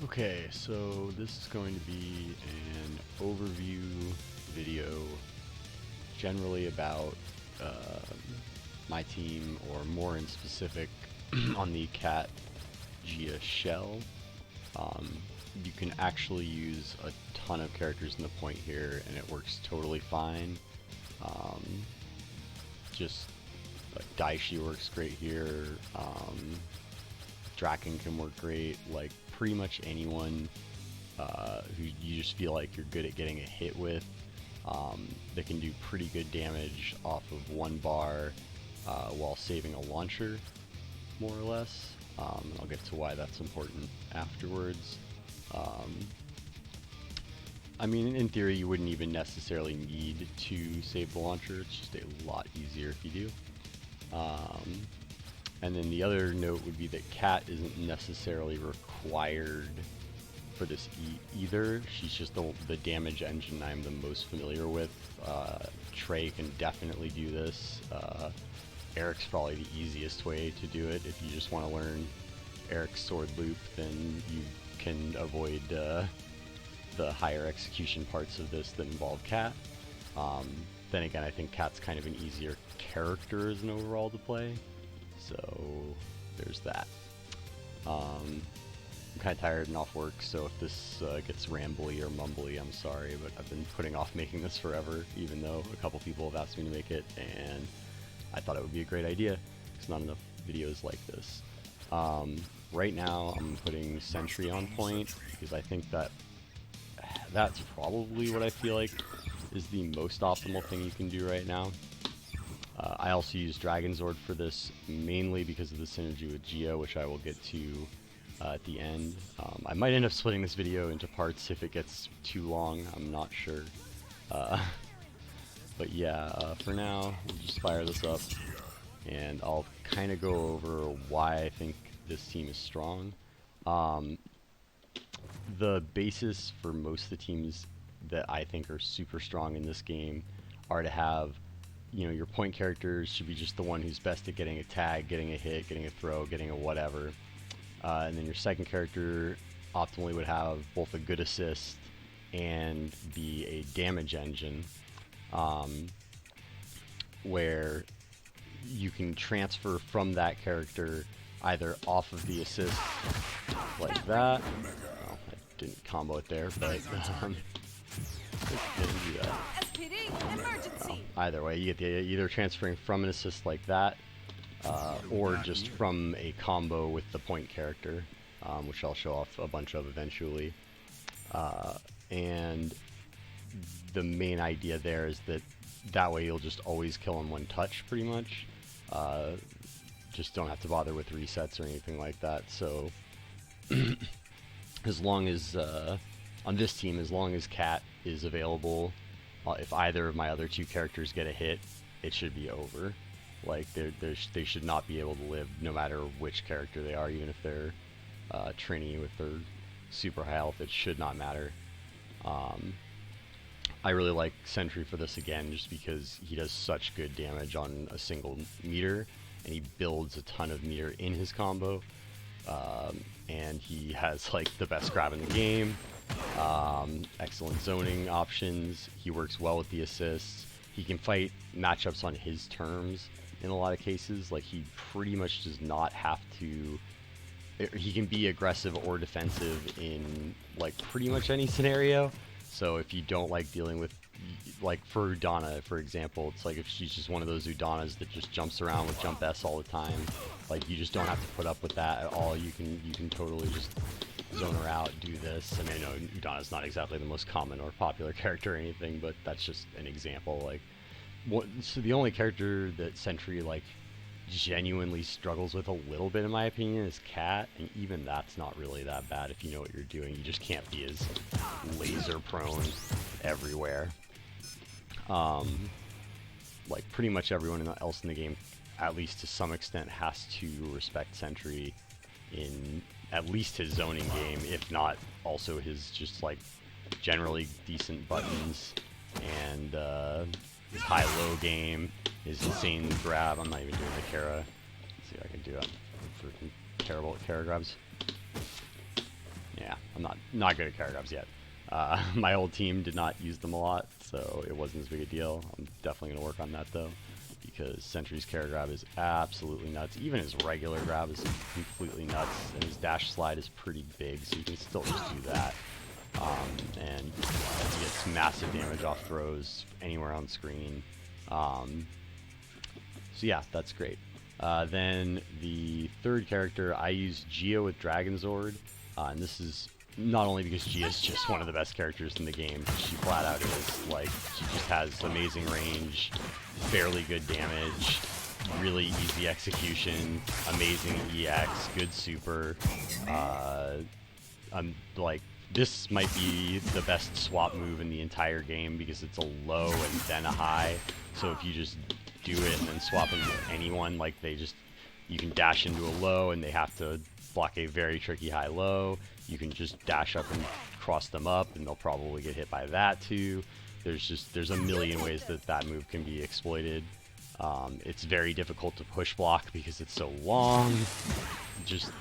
Okay, so this is going to be an overview video generally about my team, or more in specific on the Cat Gia shell. You can actually use a ton of characters in the point here and it works totally fine. Just like Daishi works great here. Draken can work great. Like pretty much anyone who you just feel like you're good at getting a hit with, that can do pretty good damage off of one bar while saving a launcher, more or less. I'll get to why that's important afterwards. I mean, in theory, you wouldn't even necessarily need to save the launcher. It's just a lot easier if you do. And then the other note would be that Cat isn't necessarily required for this either. She's just the damage engine I'm the most familiar with. Trey can definitely do this. Eric's probably the easiest way to do it. If you just want to learn Eric's sword loop, then you can avoid the higher execution parts of this that involve Cat. Then again, I think Cat's kind of an easier character as an overall to play. So there's that. I'm kind of tired and off work, so if this gets rambly or mumbly, I'm sorry, but I've been putting off making this forever, even though a couple people have asked me to make it, and I thought it would be a great idea, because not enough videos like this. Right now, I'm putting Sentry on point, because I think that's probably what I feel like is the most optimal thing you can do right now. I also use Dragon Zord for this, mainly because of the synergy with Gia, which I will get to at the end. I might end up splitting this video into parts if it gets too long, I'm not sure. But yeah, for now, we'll just fire this up, and I'll kind of go over why I think this team is strong. The basis for most of the teams that I think are super strong in this game are to have, you know, your point characters should be just the one who's best at getting a tag, getting a hit, getting a throw, getting a whatever. And then your second character optimally would have both a good assist and be a damage engine, where you can transfer from that character either off of the assist like that. Well, I didn't combo it there, but didn't do that. Well, either way, you get the either transferring from an assist like that, or just from a combo with the point character, which I'll show off a bunch of eventually. And the main idea there is that way you'll just always kill in one touch, pretty much. Just don't have to bother with resets or anything like that. So as long as on this team, as long as Cat is available, if either of my other two characters get a hit, it should be over. Like they should not be able to live no matter which character they are, even if they're Trini with their super high health. It should not matter. I really like Sentry for this again, just because he does such good damage on a single meter, and he builds a ton of meter in his combo. And he has like the best grab in the game, excellent zoning options, he works well with the assists, he can fight matchups on his terms in a lot of cases. Like he pretty much does not have to, he can be aggressive or defensive in like pretty much any scenario. So if you don't like dealing with, like for Udana, for example, it's like if she's just one of those Udanas that just jumps around with jump S all the time, like you just don't have to put up with that at all. You can totally just zone her out, do this. I mean, I know Udana's not exactly the most common or popular character or anything, but that's just an example. Like, so the only character that Sentry like genuinely struggles with a little bit, in my opinion, is Cat, and even that's not really that bad if you know what you're doing. You just can't be as laser prone everywhere. Like pretty much everyone else in the game, at least to some extent, has to respect Sentry in at least his zoning game, if not also his just like generally decent buttons, and his high-low game, his insane grab. I'm not even doing the Kara. Let's see what I can do. I'm freaking terrible at Kara grabs. Yeah, yeah, I'm not good at carry grabs yet. My old team did not use them a lot, so it wasn't as big a deal. I'm definitely going to work on that, though, because Sentry's carry grab is absolutely nuts. Even his regular grab is completely nuts, and his dash slide is pretty big, so you can still just do that. And he gets massive damage off throws anywhere on screen. So yeah, that's great. Then the third character, I use Gia with Dragon Zord, and this is not only because Gia is just one of the best characters in the game, she flat out is. Like, she just has amazing range, fairly good damage, really easy execution, amazing EX, good super. Like, this might be the best swap move in the entire game because it's a low and then a high. So if you just do it and then swap into anyone, like you can dash into a low and they have to block a very tricky high low. You can just dash up and cross them up and they'll probably get hit by that too. There's a million ways that move can be exploited. It's very difficult to push block because it's so long.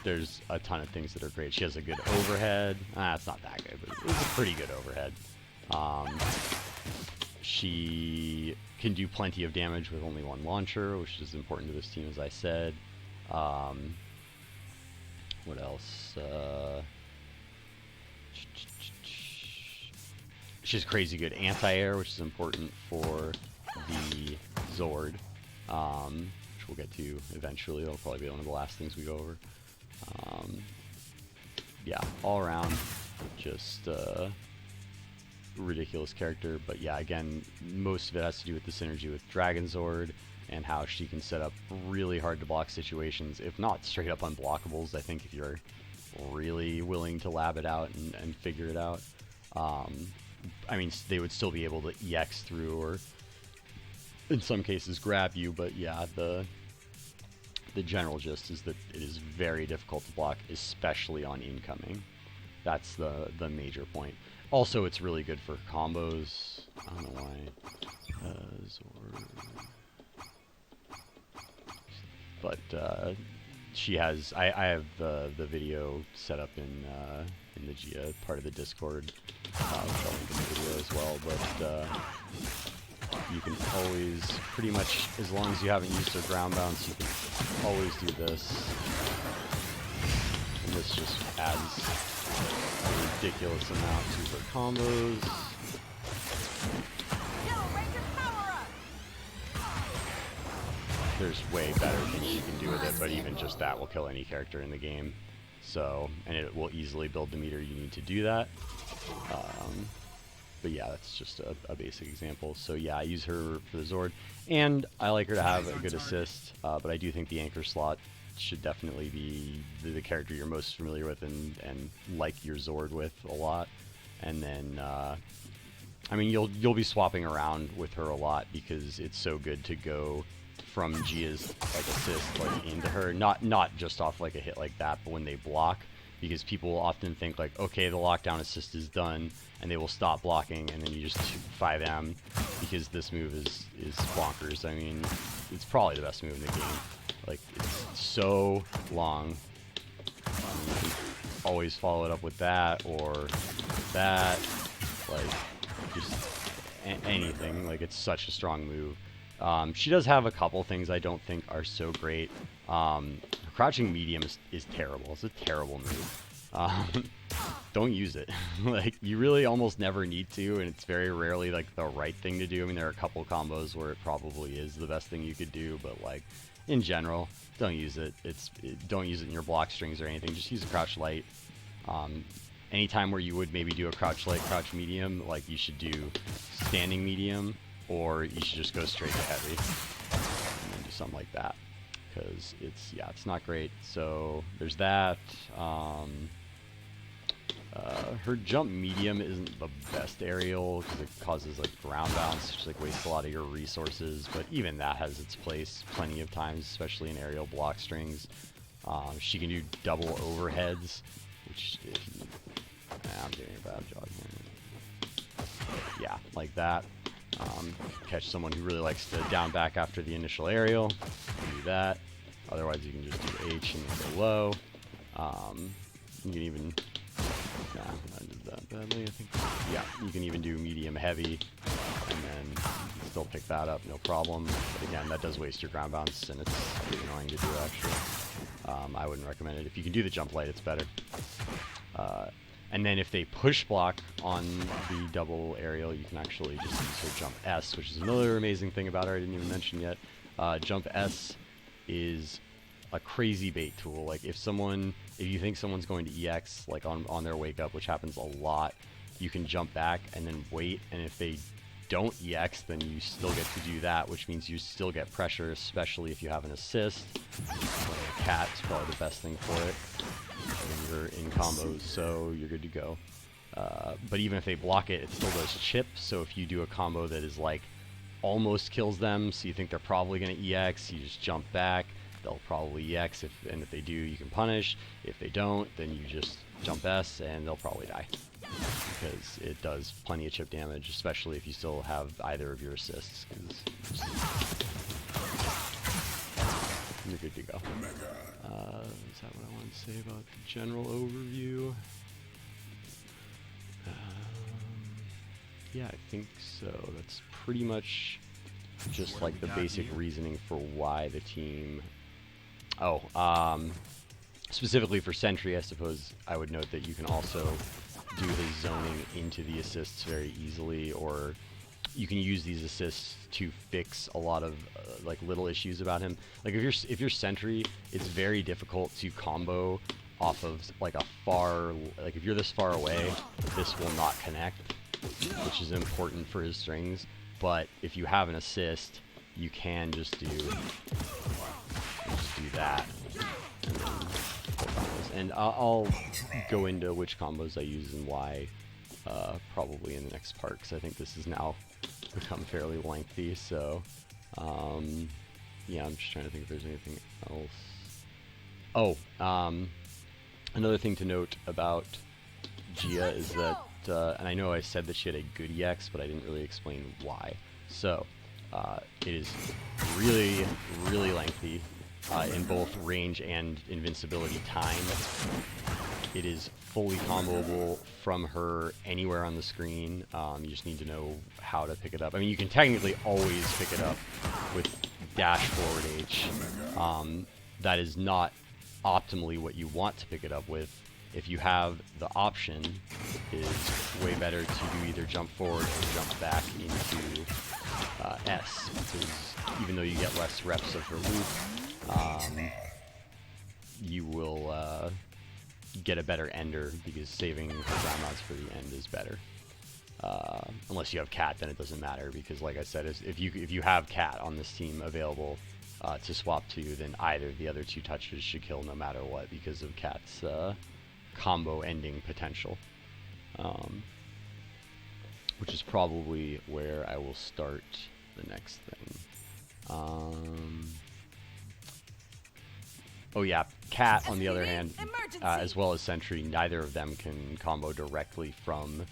There's a ton of things that are great. She has a good overhead. It's not that good, but it's a pretty good overhead. She can do plenty of damage with only one launcher, which is important to this team, as I said. What else? She has crazy good anti-air, which is important for the Zord, which we'll get to eventually. It'll probably be one of the last things we go over. Yeah, all around, just ridiculous character. But yeah, again, most of it has to do with the synergy with Dragon Zord and how she can set up really hard to block situations, if not straight up unblockables, I think, if you're really willing to lab it out and figure it out. I mean, they would still be able to EX through, or in some cases grab you, but yeah, the general gist is that it is very difficult to block, especially on incoming. That's the major point. Also, it's really good for combos. I don't know why. But she has. I have the video set up in the Gia part of the Discord. I'll link in the video as well. But you can always, pretty much, as long as you haven't used her ground bounce, you can always do this. And this just adds a ridiculous amount to her combos. There's way better things you can do with it, but even just that will kill any character in the game. So, and it will easily build the meter you need to do that. But yeah, that's just a basic example. So yeah, I use her for the Zord, and I like her to have a good assist, but I do think the anchor slot should definitely be the character you're most familiar with and like your Zord with a lot. And then, I mean, you'll be swapping around with her a lot because it's so good to go from Gia's like assist like into her, not just off like a hit like that, but when they block, because people will often think like, okay, the lockdown assist is done, and they will stop blocking, and then you just 5M because this move is bonkers. I mean, it's probably the best move in the game. Like, it's so long. You can always follow it up with that or that, like just anything. Like, it's such a strong move. She does have a couple things I don't think are so great. Crouching medium is terrible. It's a terrible move. Don't use it. Like, you really almost never need to, and it's very rarely like the right thing to do. I mean, there are a couple combos where it probably is the best thing you could do, but like in general, don't use it. Don't use it in your block strings or anything. Just use a crouch light. Anytime where you would maybe do a crouch light, crouch medium, like you should do standing medium, or you should just go straight to heavy and then do something like that, because it's not great. So there's that. Her jump medium isn't the best aerial because it causes like ground bounce, which like wastes a lot of your resources, but even that has its place plenty of times, especially in aerial block strings. She can do double overheads, which I'm doing a bad job here. Yeah, like that. Catch someone who really likes to down back after the initial aerial, do that. Otherwise you can just do H and go low. You can even Yeah, I did that badly, I think. Yeah, you can even do medium heavy, and then still pick that up, no problem. But again, that does waste your ground bounce, and it's pretty annoying to do, actually. I wouldn't recommend it. If you can do the jump light, it's better. And then if they push block on the double aerial, you can actually just use their jump S, which is another amazing thing about her I didn't even mention yet. Jump S is a crazy bait tool. Like if you think someone's going to EX, like on their wake up, which happens a lot, you can jump back and then wait, and if they don't EX, then you still get to do that, which means you still get pressure, especially if you have an assist. A cat is probably the best thing for it. When you're in combos, so you're good to go. But even if they block it, it still does chip, so if you do a combo that is like almost kills them, so you think they're probably going to EX, you just jump back, they'll probably EX, and if they do, you can punish. If they don't, then you just jump S, and they'll probably die. Because it does plenty of chip damage, especially if you still have either of your assists. You're good to go. Is that what I want to say about the general overview? Yeah, I think so. That's pretty much just like the basic reasoning for why the team... specifically for Sentry, I suppose I would note that you can also do his zoning into the assists very easily, or you can use these assists to fix a lot of like little issues about him. Like if you're Sentry, it's very difficult to combo off of like a far, like if you're this far away, this will not connect, which is important for his strings. But if you have an assist, you can just do that. And I'll go into which combos I use and why probably in the next part, because I think this has now become fairly lengthy. So yeah, I'm just trying to think if there's anything else. Another thing to note about Gia is that, and I know I said that she had a good EX, but I didn't really explain why. So it is really, really lengthy. In both range and invincibility time. It is fully comboable from her anywhere on the screen. You just need to know how to pick it up. I mean, you can technically always pick it up with dash forward H. That is not optimally what you want to pick it up with. If you have the option, it is way better to do either jump forward or jump back into S, because even though you get less reps of her loop, you will get a better ender, because saving her ground mounts for the end is better. Unless you have Cat, then it doesn't matter, because like I said, if you have Cat on this team available to swap to, then either of the other two touches should kill no matter what, because of Cat's combo ending potential. Which is probably where I will start the next thing. Oh yeah, Cat, on the other hand, as well as Sentry, neither of them can combo directly from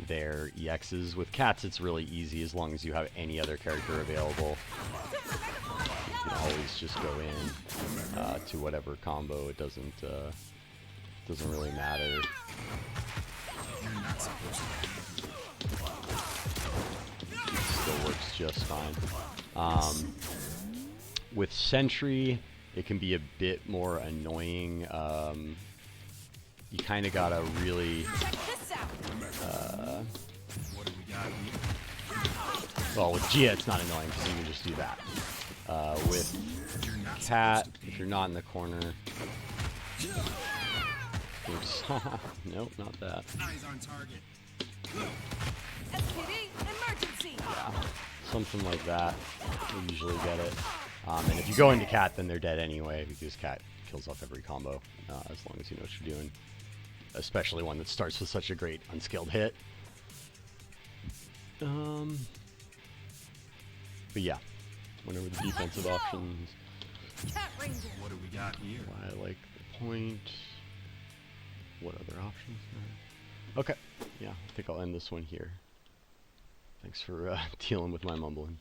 their EXs. With Cats, it's really easy as long as you have any other character available. You can always just go in to whatever combo. It doesn't really matter. It still works just fine. With Sentry, it can be a bit more annoying. You kind of gotta really... well, with Gia, it's not annoying because you can just do that. With Cat, if you're not in the corner... Oops. Nope, not that. Yeah, something like that. You usually get it. And if you go into Cat, then they're dead anyway, because Cat kills off every combo, as long as you know what you're doing. Especially one that starts with such a great unskilled hit. But yeah, whenever the defensive options. What do we got here? Why I like the point. What other options? Okay, yeah, I think I'll end this one here. Thanks for dealing with my mumbling.